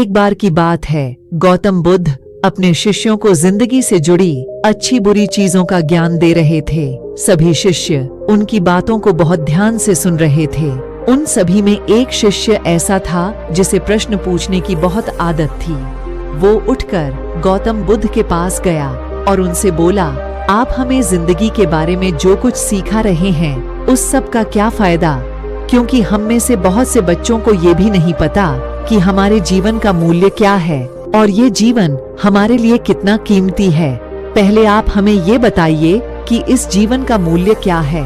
एक बार की बात है, गौतम बुद्ध अपने शिष्यों को जिंदगी से जुड़ी अच्छी बुरी चीजों का ज्ञान दे रहे थे। सभी शिष्य उनकी बातों को बहुत ध्यान से सुन रहे थे। उन सभी में एक शिष्य ऐसा था जिसे प्रश्न पूछने की बहुत आदत थी। वो उठकर गौतम बुद्ध के पास गया और उनसे बोला, आप हमें जिंदगी के बारे में जो कुछ सिखा रहे हैं उस सब का क्या फायदा, क्योंकि हम में से बहुत से बच्चों को ये भी नहीं पता कि हमारे जीवन का मूल्य क्या है और ये जीवन हमारे लिए कितना कीमती है। पहले आप हमें ये बताइए कि इस जीवन का मूल्य क्या है।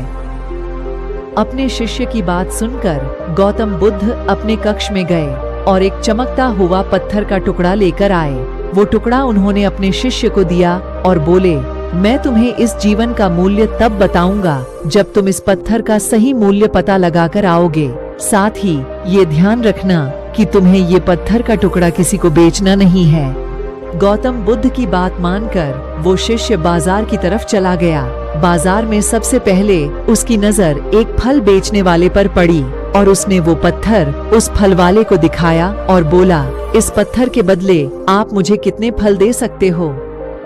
अपने शिष्य की बात सुनकर गौतम बुद्ध अपने कक्ष में गए और एक चमकता हुआ पत्थर का टुकड़ा लेकर आए। वो टुकड़ा उन्होंने अपने शिष्य को दिया और बोले, मैं तुम्हें इस जीवन का मूल्य तब बताऊंगा जब तुम इस पत्थर का सही मूल्य पता लगाकर आओगे। साथ ही ये ध्यान रखना कि तुम्हें ये पत्थर का टुकड़ा किसी को बेचना नहीं है। गौतम बुद्ध की बात मानकर वो शिष्य बाजार की तरफ चला गया। बाजार में सबसे पहले उसकी नजर एक फल बेचने वाले पर पड़ी और उसने वो पत्थर उस फल वाले को दिखाया और बोला, इस पत्थर के बदले आप मुझे कितने फल दे सकते हो?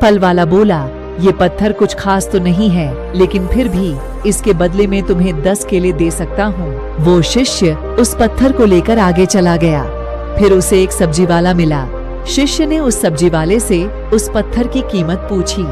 फल वाला बोला, ये पत्थर कुछ खास तो नहीं है, लेकिन फिर भी इसके बदले में तुम्हें 10 केले दे सकता हूँ। वो शिष्य उस पत्थर को लेकर आगे चला गया। फिर उसे एक सब्जी वाला मिला। शिष्य ने उस सब्जी वाले से उस पत्थर की कीमत पूछी।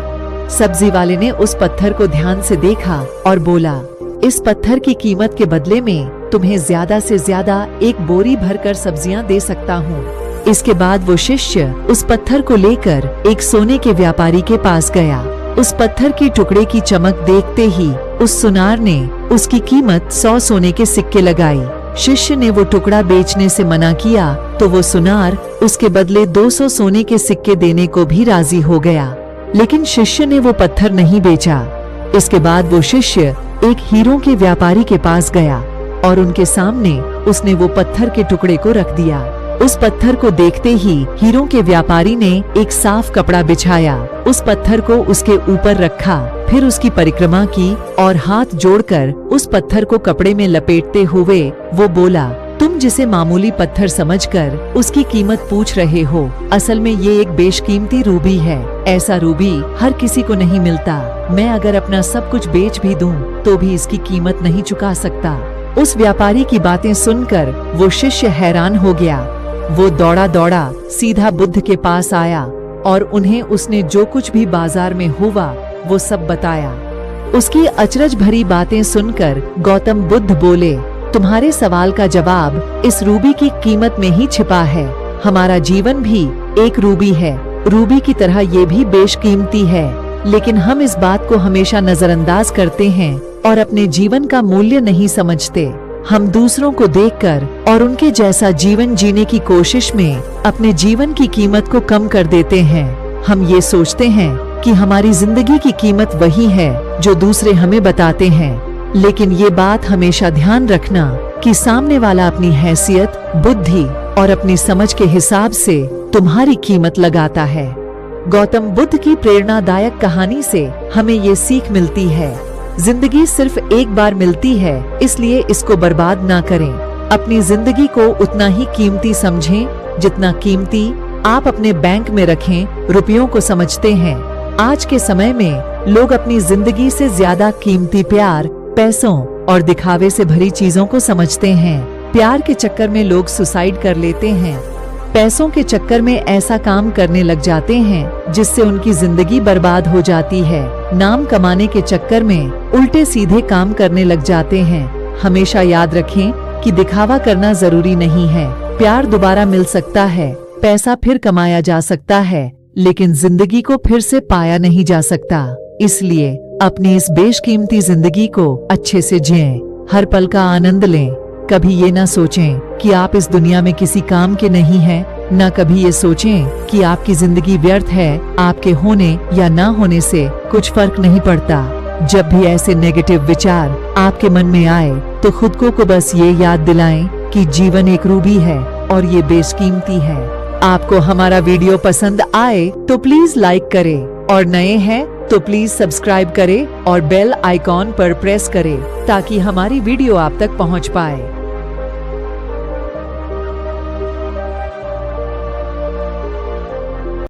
सब्जी वाले ने उस पत्थर को ध्यान से देखा और बोला, इस पत्थर की कीमत के बदले में तुम्हें ज्यादा से ज्यादा एक बोरी भरकर सब्जियां दे सकता हूँ। इसके बाद वो शिष्य उस पत्थर को लेकर एक सोने के व्यापारी के पास गया। उस पत्थर के टुकड़े की चमक देखते ही उस सुनार ने उसकी कीमत 100 सोने के सिक्के लगाई। शिष्य ने वो टुकड़ा बेचने से मना किया तो वो सुनार उसके बदले 200 सोने के सिक्के देने को भी राजी हो गया, लेकिन शिष्य ने वो पत्थर नहीं बेचा। इसके बाद वो शिष्य एक हीरों के व्यापारी के पास गया और उनके सामने उसने वो पत्थर के टुकड़े को रख दिया। उस पत्थर को देखते ही हीरों के व्यापारी ने एक साफ कपड़ा बिछाया, उस पत्थर को उसके ऊपर रखा, फिर उसकी परिक्रमा की और हाथ जोड़कर उस पत्थर को कपड़े में लपेटते हुए वो बोला, तुम जिसे मामूली पत्थर समझकर उसकी कीमत पूछ रहे हो, असल में ये एक बेशकीमती रूबी है। ऐसा रूबी हर किसी को नहीं मिलता। मैं अगर अपना सब कुछ बेच भी दूं तो भी इसकी कीमत नहीं चुका सकता। उस व्यापारी की बातें सुनकर वो शिष्य हैरान हो गया। वो दौड़ा दौड़ा सीधा बुद्ध के पास आया और उन्हें उसने जो कुछ भी बाजार में हुआ वो सब बताया। उसकी अचरज भरी बातें सुनकर गौतम बुद्ध बोले, तुम्हारे सवाल का जवाब इस रूबी की कीमत में ही छिपा है। हमारा जीवन भी एक रूबी है। रूबी की तरह ये भी बेशकीमती है, लेकिन हम इस बात को हमेशा नजरअंदाज करते हैं और अपने जीवन का मूल्य नहीं समझते। हम दूसरों को देखकर और उनके जैसा जीवन जीने की कोशिश में अपने जीवन की कीमत को कम कर देते हैं। हम ये सोचते हैं कि हमारी जिंदगी की कीमत वही है जो दूसरे हमें बताते हैं, लेकिन ये बात हमेशा ध्यान रखना कि सामने वाला अपनी हैसियत, बुद्धि और अपनी समझ के हिसाब से तुम्हारी कीमत लगाता है। गौतम बुद्ध की प्रेरणादायक कहानी से हमें ये सीख मिलती है, जिंदगी सिर्फ एक बार मिलती है, इसलिए इसको बर्बाद ना करें। अपनी जिंदगी को उतना ही कीमती समझें जितना कीमती आप अपने बैंक में रखें रुपयों को समझते हैं। आज के समय में लोग अपनी जिंदगी से ज्यादा कीमती प्यार, पैसों और दिखावे से भरी चीजों को समझते हैं। प्यार के चक्कर में लोग सुसाइड कर लेते हैं। पैसों के चक्कर में ऐसा काम करने लग जाते हैं जिससे उनकी जिंदगी बर्बाद हो जाती है। नाम कमाने के चक्कर में उल्टे सीधे काम करने लग जाते हैं। हमेशा याद रखें कि दिखावा करना जरूरी नहीं है। प्यार दोबारा मिल सकता है, पैसा फिर कमाया जा सकता है, लेकिन जिंदगी को फिर से पाया नहीं जा सकता। इसलिए अपनी इस बेशकीमती जिंदगी को अच्छे से जिएं, हर पल का आनंद लें। कभी ये ना सोचें कि आप इस दुनिया में किसी काम के नहीं हैं, न कभी ये सोचें कि आपकी जिंदगी व्यर्थ है। आपके होने या ना होने से कुछ फर्क नहीं पड़ता। जब भी ऐसे नेगेटिव विचार आपके मन में आए तो खुद को बस ये याद दिलाएं कि जीवन एक रूबी है और ये बेशकीमती है। आपको हमारा वीडियो पसंद आए तो प्लीज लाइक करें और नए हैं तो प्लीज सब्सक्राइब करें और बेल आइकॉन पर प्रेस करें ताकि हमारी वीडियो आप तक पहुंच पाए।